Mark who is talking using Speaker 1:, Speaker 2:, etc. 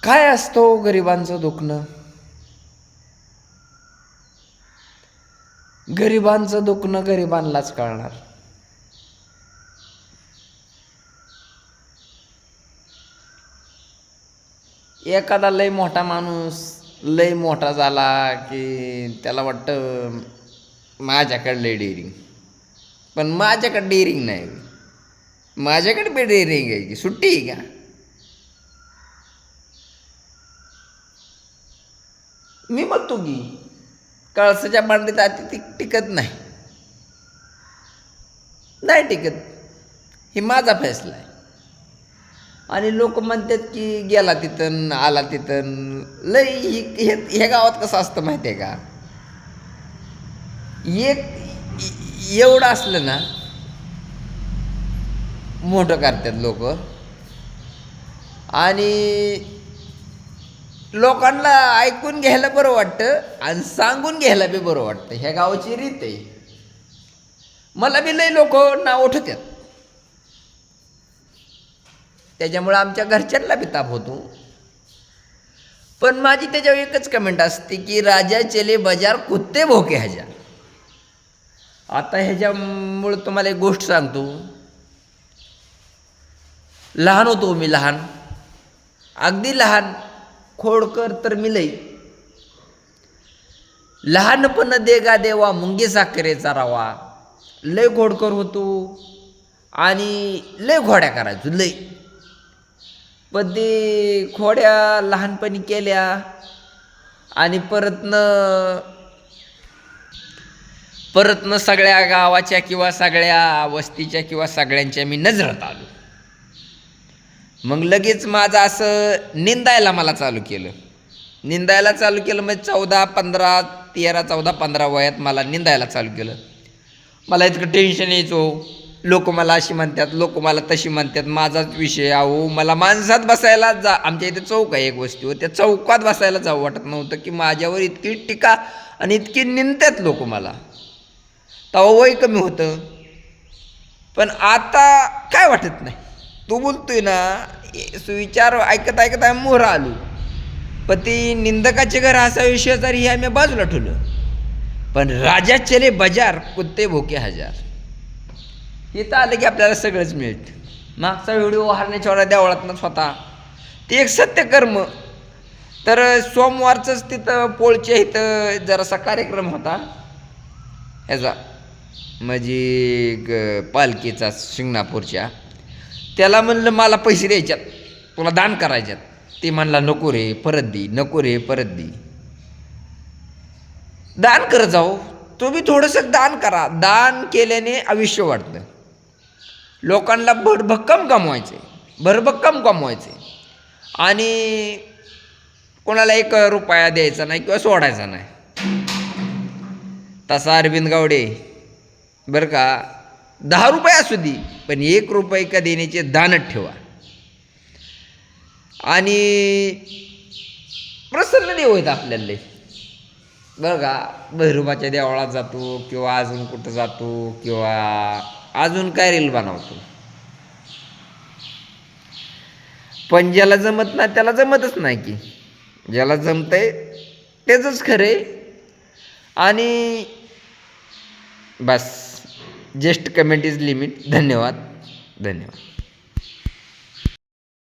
Speaker 1: काय असतो गरिबांचं दुखणं? गरिबांचं दुखणं गरिबांनाच कळणार. एखादा लय मोठा माणूस लय मोठा झाला की त्याला वाटतं माझ्याकडे लय डेअरिंग, पण माझ्याकडे डेअरिंग नाही. माझ्याकडे बी डेअरिंग आहे की सुट्टी आहे का? मी म्हणतो की कळसाच्या भांडीत आधी टिकत नाही, नाही टिकत. हे माझा फैसला आहे. आणि लोक म्हणतात की गेला तिथं आला तिथं. लय हे गावात कसं असतं माहिती आहे का? एक एवढं असलं ना मोठं करतात लोक, आणि लोकांना ऐकून घ्यायला बरं वाटतं आणि सांगून घ्यायला बी बरं वाटतं. ह्या गावाची रीत आहे. मला बी लय लोक नाव उठवतात, त्याच्यामुळं आमच्या घरच्यांना बी ताप होतो. पण माझी त्याच्यावर एकच कमेंट असते की राजा चले बाजार कुत्ते भोके हजार. आता ह्याच्यामुळं तुम्हाला एक गोष्ट सांगतो. लहान होतो मी, लहान, अगदी लहान, खोडकर तर मी लई. लहानपण देगा देवा मुंगी साखरेचा रवा. लय खोडकर होतो आणि लय घोड्या करायचो लय. पण ते खोड्या लहानपणी केल्या आणि परतनं सगळ्या गावाच्या किंवा सगळ्या वस्तीच्या किंवा सगळ्यांच्या मी नजरात आलो. मग लगेच माझं असं निंदायला मला चालू केलं. मग 14, 15, 13, 14, 15 वयात मला निंदायला चालू केलं. मला इतकं टेन्शन यायचो. लोक मला अशी म्हणतात, लोक मला तशी म्हणतात. माझाच विषय. अहो, मला माणसात बसायला आमच्या इथे चौक आहे एक वस्तीवर, त्या चौकात बसायला जावं वाटत नव्हतं की माझ्यावर इतकी टीका आणि इतकी निंदतात लोक मला. तेव्हा वय कमी होतं. पण आता काय वाटत नाही. तू बोलतोय ना, सुविचार ऐकत ऐकत आम्ही मोहर आलो. पण ती निंदकाचे घर असा विषय तरी हे आम्ही बाजूला ठेवलं. पण राजा चले बाजार कुत्ते भोके हजार. इथं आलं की आपल्याला सगळंच मिळतं. मागचा व्हिडिओ हरण्याच्या देवळातनं स्वतः ते एक सत्यकर्म. तर सोमवारचंच तिथं पोळच्या इथं जरासा कार्यक्रम होता ह्याचा, म्हणजे पालखीचा शिंगणापूरच्या. त्याला म्हणलं मला पैसे द्यायच्यात, तुला दान करायच्यात. ते म्हणला नको रे परत दे, नको रे परत दे. दान करत जाऊ, तुम्ही थोडंसं दान करा. दान केल्याने आयुष्य वाढतं. लोकांना भरभक्कम कमवायचे आणि कोणाला 1 रुपया द्यायचा नाही किंवा सोडायचा नाही. तसा अरविंद गावडे बरं का, 10 रुपये असू दे, पण 1 रुपये का देण्याचे दानच ठेवा. आणि प्रसन्न देव आहेत आपल्याला बरं का. भैरोबाच्या देवळात जातो किंवा अजून कुठं जातो किंवा अजून काय रील बनवतो. पण ज्याला जमत नाही त्याला जमतच नाही की. ज्याला जमतंय त्याचंच खरे. आणि बस, जस्ट कमेंट इज लिमिट. धन्यवाद.